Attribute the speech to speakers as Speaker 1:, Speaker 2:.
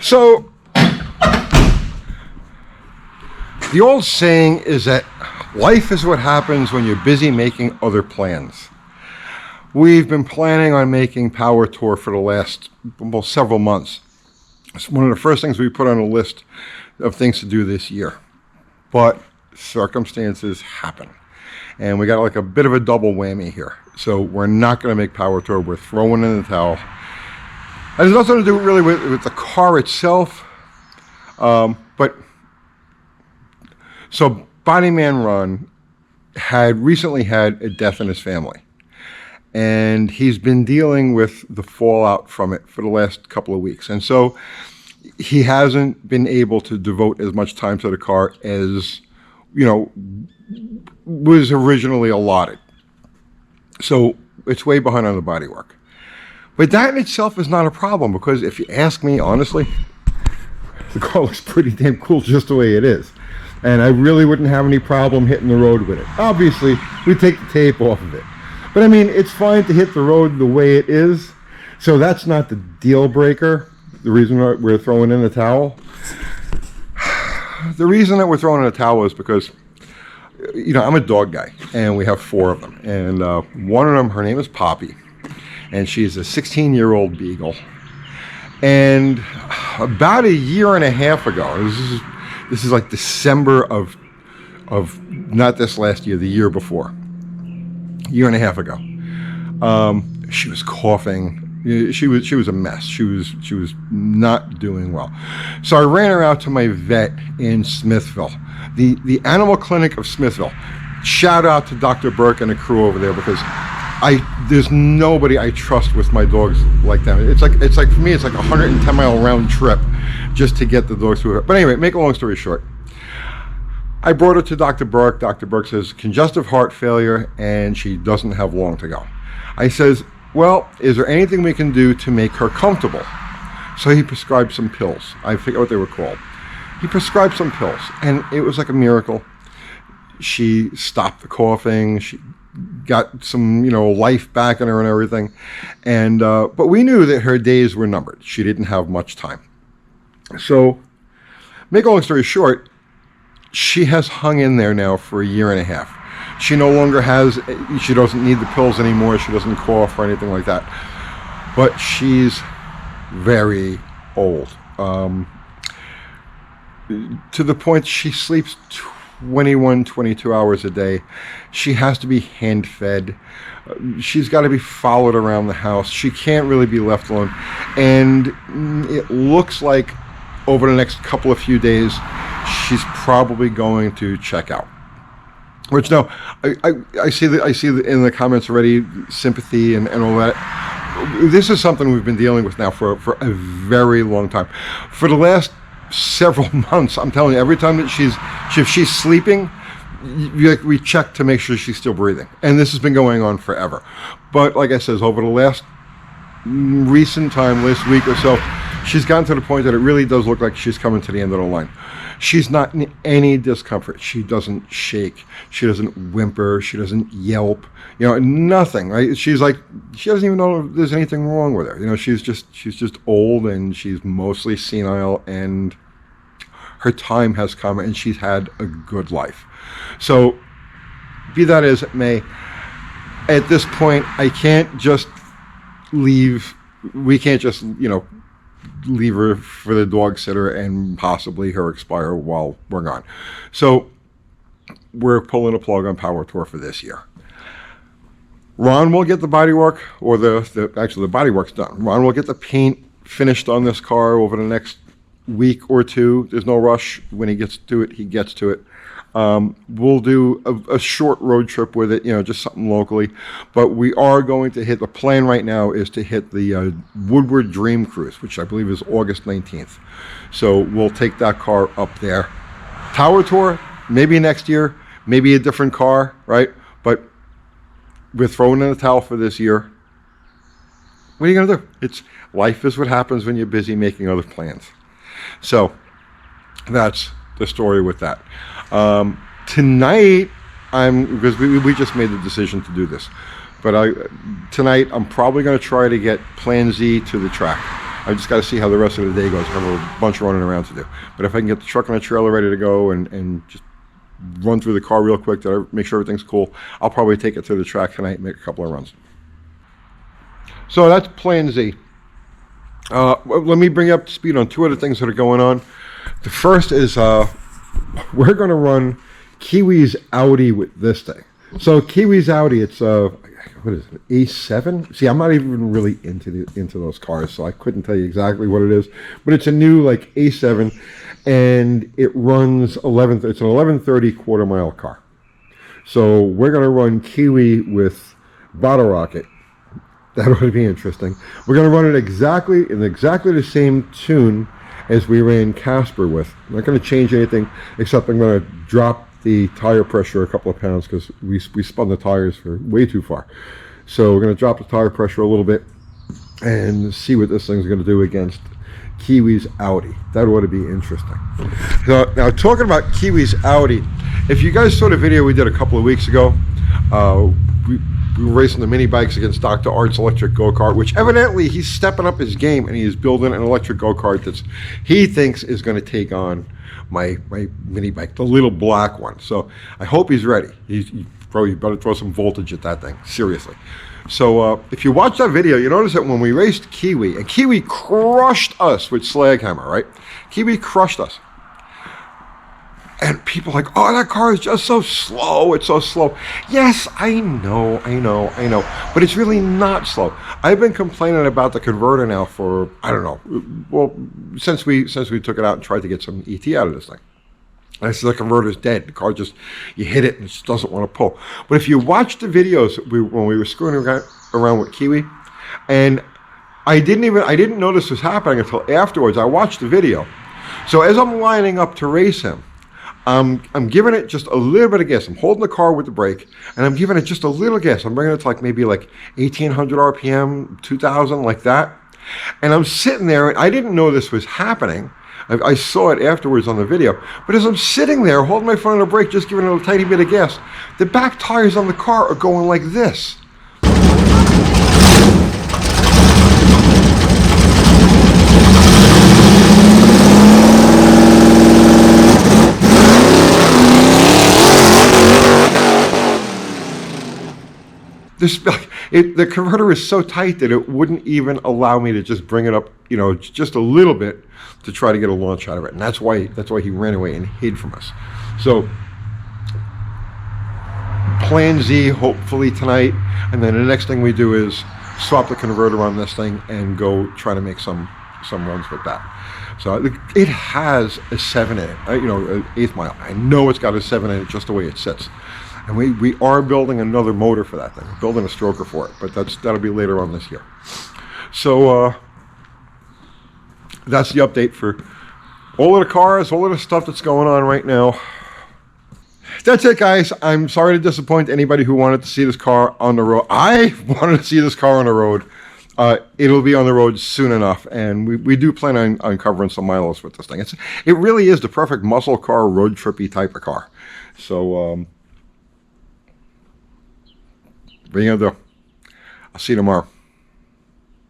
Speaker 1: So, the old saying is that life is what happens when you're busy making other plans. We've been planning on making Power Tour for the last several months. It's one of the first things we put on a list of things to do this year. But circumstances happen. And we got like a bit of a double whammy here. So we're not going to make Power Tour. We're throwing in the towel. It has nothing to do really with the car itself. But so Body Man Ron had recently had a death in his family. And he's been dealing with the fallout from it for the last couple of weeks. And so he hasn't been able to devote as much time to the car as, was originally allotted. So it's way behind on the bodywork. But that in itself is not a problem, because if you ask me honestly, the car looks pretty damn cool just the way it is. And I really wouldn't have any problem hitting the road with it. Obviously, we take the tape off of it. But I mean, it's fine to hit the road the way it is. So that's not the deal breaker. The reason we're throwing in the towel. The reason that we're throwing in the towel is because, I'm a dog guy, and we have 4 of them. And one of them, her name is Poppy, and she's a 16-year-old beagle. And about a year and a half ago, this is like December of not this last year, the year before. Year and a half ago, she was coughing. She was a mess. She was not doing well. So I ran her out to my vet in Smithville, the animal clinic of Smithville. Shout out to Dr. Burke and the crew over there, because there's nobody I trust with my dogs like them. It's like for me, it's like a 110-mile round trip just to get the dogs through it. But anyway, make a long story short, I brought her to Dr. Burke. Dr. Burke says congestive heart failure, and she doesn't have long to go. I says, well, is there anything we can do to make her comfortable? So he prescribed some pills. I forget what they were called. He prescribed some pills, and it was like a miracle. She stopped the coughing. She got some, life back in her and everything. And but we knew that her days were numbered. She didn't have much time. So, make a long story short, she has hung in there now for a year and a half. She no longer she doesn't need the pills anymore. She doesn't cough or anything like that. But she's very old. To the point she sleeps 21, 22 hours a day. She has to be hand fed. She's got to be followed around the house. She can't really be left alone. And it looks like over the next couple of few days, she's probably going to check out. Which no, I see in the comments already sympathy and all that. This is something we've been dealing with now for a very long time. For the last several months, I'm telling you, every time that if she's sleeping, we check to make sure she's still breathing. And this has been going on forever. But like I said, over the last recent time, last week or so, she's gotten to the point that it really does look like she's coming to the end of the line. She's not in any discomfort. She doesn't shake. She doesn't whimper. She doesn't yelp. Nothing. Right? She's like, she doesn't even know if there's anything wrong with her. She's just old, and she's mostly senile, and her time has come, and she's had a good life. So, be that as it may, at this point, I can't just leave. We can't just, leave her for the dog sitter and possibly her expire while we're gone. So we're pulling a plug on Power Tour for this year. Ron will get the bodywork, or the bodywork's done. Ron will get the paint finished on this car over the next week or two. There's no rush. When he gets to it, he gets to it. We'll do a short road trip with it, just something locally. But we are going to the plan right now is to hit the Woodward Dream Cruise, which I believe is August 19th. So we'll take that car up there. Power Tour, maybe next year, maybe a different car, right? But we're throwing in the towel for this year. What are you going to do? Life is what happens when you're busy making other plans. So that's the story with that. Tonight, because we just made the decision to do this, but tonight I'm probably going to try to get Plan Z to the track. I just got to see how the rest of the day goes. I have a bunch of running around to do. But if I can get the truck and the trailer ready to go and just run through the car real quick to make sure everything's cool, I'll probably take it to the track tonight and make a couple of runs. So that's Plan Z. Let me bring you up to speed on two other things that are going on. The first is we're going to run Kiwi's Audi with this thing. So Kiwi's Audi, it's what is it, A7? See, I'm not even really into those cars, so I couldn't tell you exactly what it is. But it's a new like A7, and it runs It's an 1130 quarter mile car. So we're going to run Kiwi with Bottle Rocket. That ought to be interesting. We're going to run it in exactly the same tune as we ran Casper with. I'm not going to change anything, except I'm going to drop the tire pressure a couple of pounds because we spun the tires for way too far. So we're going to drop the tire pressure a little bit and see what this thing's going to do against Kiwi's Audi. That ought to be interesting. So, now, talking about Kiwi's Audi, if you guys saw the video we did a couple of weeks ago, we were racing the mini bikes against Dr. Art's electric go-kart, which evidently he's stepping up his game and he is building an electric go-kart that he thinks is going to take on my mini bike, the little black one. So I hope he's ready. He probably better throw some voltage at that thing, seriously. So if you watch that video, you notice that when we raced Kiwi, and Kiwi crushed us with Slaghammer, right? Kiwi crushed us. And people are like, oh, that car is just so slow. It's so slow. Yes, I know. But it's really not slow. I've been complaining about the converter now for, I don't know, well, since we took it out and tried to get some ET out of this thing. And I said, the converter's dead. The car just, you hit it and it just doesn't want to pull. But if you watch the videos when we were screwing around with Kiwi, and I didn't know this was happening until afterwards. I watched the video. So as I'm lining up to race him, I'm giving it just a little bit of gas. I'm holding the car with the brake, and I'm giving it just a little gas. I'm bringing it to maybe 1,800 RPM, 2,000, like that. And I'm sitting there, and I didn't know this was happening. I saw it afterwards on the video. But as I'm sitting there, holding my foot on the brake, just giving it a tiny bit of gas, the back tires on the car are going like this. The converter is so tight that it wouldn't even allow me to just bring it up, just a little bit to try to get a launch out of it. And that's why he ran away and hid from us. So Plan Z, hopefully tonight, and then the next thing we do is swap the converter on this thing and go try to make some runs with that. So it has a 7 in it, an 8th mile. I know it's got a 7 in it just the way it sits. And we are building another motor for that thing. We're building a stroker for it, but that'll be later on this year. So that's the update for all of the cars, all of the stuff that's going on right now. That's it, guys. I'm sorry to disappoint anybody who wanted to see this car on the road. I wanted to see this car on the road. It'll be on the road soon enough, and we do plan on covering some miles with this thing. It really is the perfect muscle car, road trippy type of car. So what are you gonna do? I'll see you tomorrow.